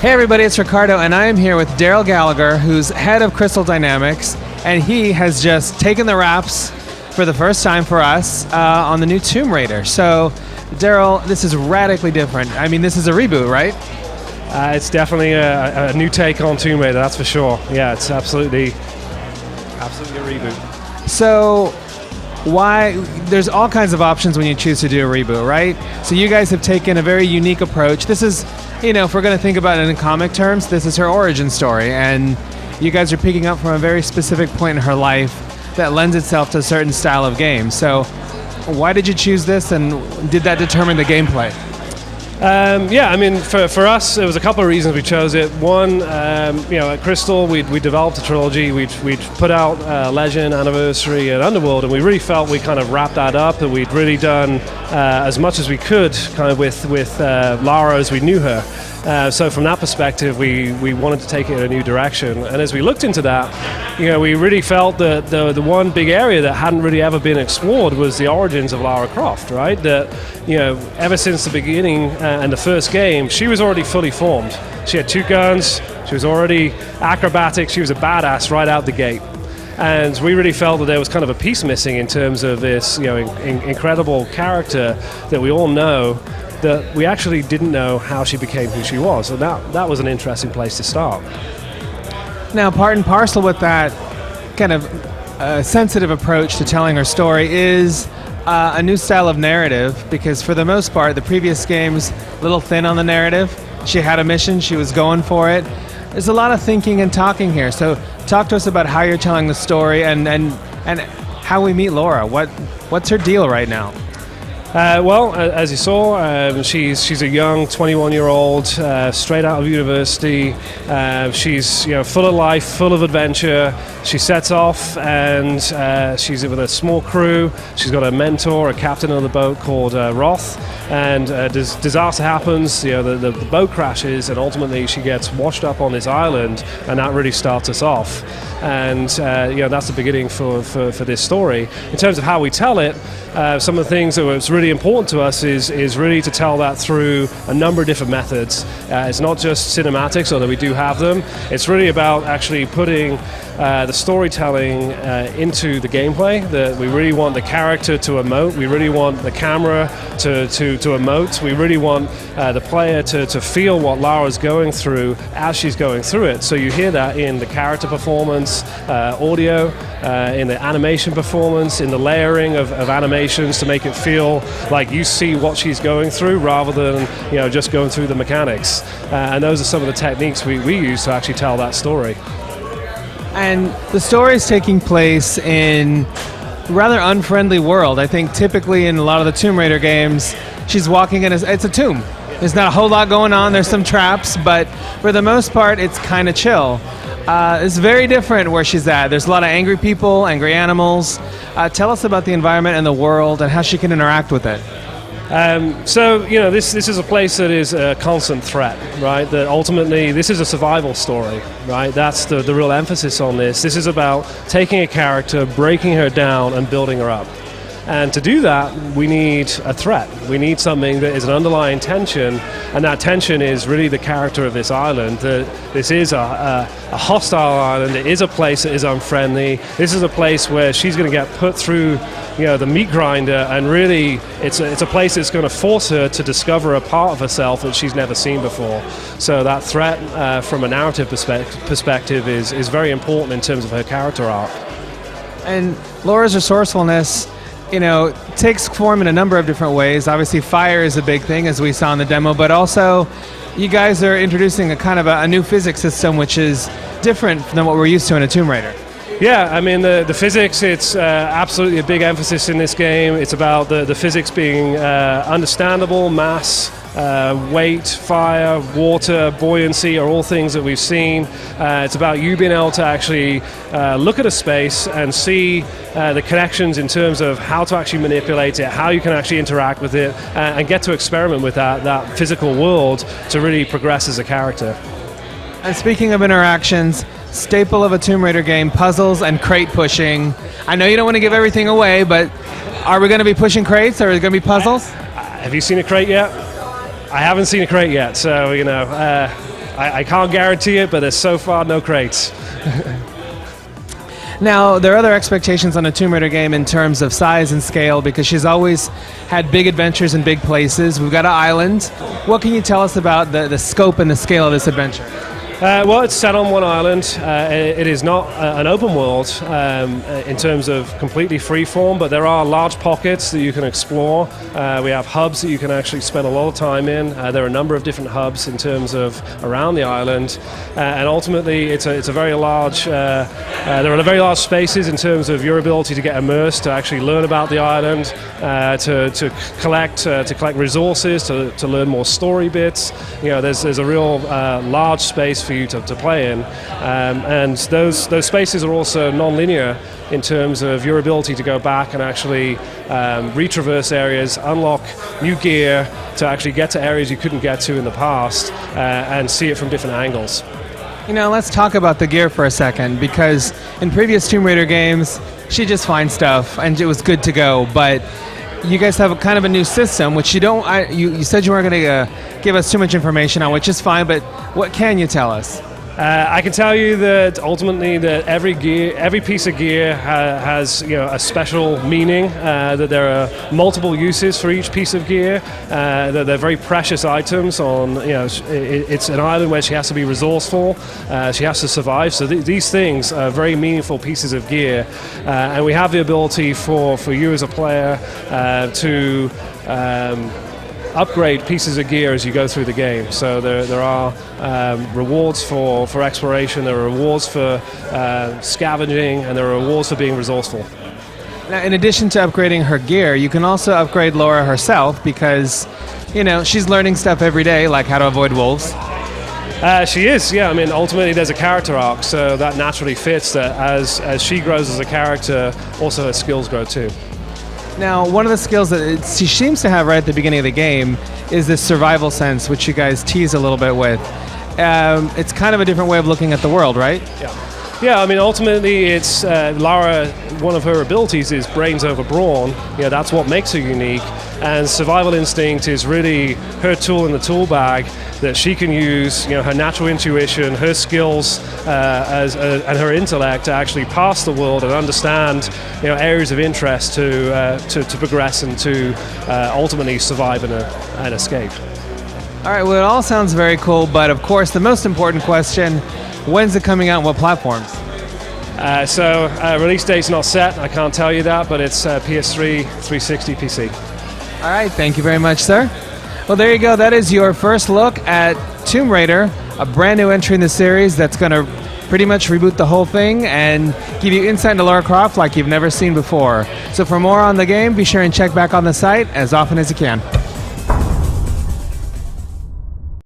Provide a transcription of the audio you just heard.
Hey everybody, it's Ricardo, and I am here with Darrell Gallagher, who's head of Crystal Dynamics, and he has just taken the reins for the first time for us on the new Tomb Raider. So, Darrell, this is radically different. I mean, this is a reboot, right? It's definitely a new take on Tomb Raider, that's for sure. Yeah, it's absolutely a reboot. So, why? There's all kinds of options when you choose to do a reboot, right? So you guys have taken a very unique approach. This is, if we're going to think about it in comic terms, this is her origin story, and you guys are picking up from a very specific point in her life that lends itself to a certain style of game. So why did you choose this, and did that determine the gameplay? For us, there was a couple of reasons we chose it. One, at Crystal, we developed a trilogy. We'd put out Legend, Anniversary, and Underworld, and we really felt we kind of wrapped that up, and we'd really done as much as we could kind of with Lara as we knew her. So from that perspective, we wanted to take it in a new direction. And as we looked into that, we really felt that the one big area that hadn't really ever been explored was the origins of Lara Croft, right? That, ever since the beginning and the first game, she was already fully formed. She had 2 guns, she was already acrobatic, she was a badass right out the gate. And we really felt that there was kind of a piece missing in terms of this, incredible character that we all know, that we actually didn't know how she became who she was. So that was an interesting place to start. Now, part and parcel with that kind of sensitive approach to telling her story is a new style of narrative, because for the most part, the previous game's a little thin on the narrative. She had a mission, she was going for it. There's a lot of thinking and talking here. So talk to us about how you're telling the story and how we meet Lara. What's her deal right now? As you saw, she's a young 21-year-old, straight out of university. She's full of life, full of adventure. She sets off, and she's with a small crew. She's got a mentor, a captain of the boat called Roth. And disaster happens. The boat crashes, and ultimately she gets washed up on this island, and that really starts us off. And that's the beginning for this story. In terms of how we tell it, some of the things that was really important to us is really to tell that through a number of different methods. It's not just cinematics, although we do have them. It's really about actually putting the storytelling into the gameplay. That we really want the character to emote. We really want the camera to emote. We really want the player to feel what Lara's going through as she's going through it. So you hear that in the character performance, audio, in the animation performance, in the layering of animations to make it feel like you see what she's going through rather than just going through the mechanics. And those are some of the techniques we use to actually tell that story. And the story is taking place in a rather unfriendly world. I think typically in a lot of the Tomb Raider games, she's walking in it's a tomb. There's not a whole lot going on. There's some traps, but for the most part, it's kind of chill. It's very different where she's at. There's a lot of angry people, angry animals. Tell us about the environment and the world and how she can interact with it. This is a place that is a constant threat, right? That ultimately, this is a survival story, right? That's the real emphasis on this. This is about taking a character, breaking her down, and building her up. And to do that, we need a threat. We need something that is an underlying tension, and that tension is really the character of this island. This is a hostile island. It is a place that is unfriendly. This is a place where she's going to get put through, the meat grinder, and really, it's a place that's going to force her to discover a part of herself that she's never seen before. So that threat, from a narrative perspective, is very important in terms of her character arc. And Lara's resourcefulness, takes form in a number of different ways. Obviously, fire is a big thing, as we saw in the demo, but also you guys are introducing a kind of a new physics system, which is different than what we're used to in a Tomb Raider. Yeah, I mean, the physics, it's absolutely a big emphasis in this game. It's about the physics being understandable, mass, weight, fire, water, buoyancy are all things that we've seen. It's about you being able to actually look at a space and see the connections in terms of how to actually manipulate it, how you can actually interact with it, and get to experiment with that physical world to really progress as a character. And speaking of interactions, staple of a Tomb Raider game, puzzles and crate pushing. I know you don't want to give everything away, but are we going to be pushing crates, or are it going to be puzzles? Have you seen a crate yet? I haven't seen a crate yet, so I can't guarantee it, but there's so far no crates. Now, there are other expectations on a Tomb Raider game in terms of size and scale, because she's always had big adventures in big places. We've got an island. What can you tell us about the scope and the scale of this adventure? Well, it's set on one island. It is not an open world in terms of completely freeform, but there are large pockets that you can explore. We have hubs that you can actually spend a lot of time in. There are a number of different hubs in terms of around the island, and ultimately it's a very large. There are very large spaces in terms of your ability to get immersed, to actually learn about the island, to collect resources, to learn more story bits. You know, there's a real large space for you to play in, and those spaces are also non-linear in terms of your ability to go back and actually retraverse areas, unlock new gear to actually get to areas you couldn't get to in the past, and see it from different angles. You know, let's talk about the gear for a second, because in previous Tomb Raider games, she just finds stuff and it was good to go, but you guys have a kind of a new system, which you don't. You said you weren't going to give us too much information on, which is fine. But what can you tell us? I can tell you that ultimately that every piece of gear has a special meaning. That there are multiple uses for each piece of gear. That they're very precious items. It's an island where she has to be resourceful. She has to survive. So these things are very meaningful pieces of gear, and we have the ability for you as a player to upgrade pieces of gear as you go through the game. So there are rewards for exploration, there are rewards for scavenging, and there are rewards for being resourceful. Now, in addition to upgrading her gear, you can also upgrade Lara herself, because she's learning stuff every day, like how to avoid wolves. She is, yeah. I mean, ultimately there's a character arc, so that naturally fits that as she grows as a character, also her skills grow too. Now, one of the skills that she seems to have right at the beginning of the game is this survival sense, which you guys tease a little bit with. It's kind of a different way of looking at the world, right? Yeah, I mean, ultimately it's Lara, one of her abilities is brains over brawn. That's what makes her unique. And survival instinct is really her tool in the tool bag that she can use, her natural intuition, her skills, and her intellect to actually pass the world and understand, areas of interest to progress and to ultimately survive and escape. All right, well, it all sounds very cool, but of course, the most important question: when's it coming out and what platforms? Release date's not set, I can't tell you that, but it's PS3, 360, PC. All right, thank you very much, sir. Well, there you go. That is your first look at Tomb Raider, a brand new entry in the series that's going to pretty much reboot the whole thing and give you insight into Lara Croft like you've never seen before. So for more on the game, be sure and check back on the site as often as you can.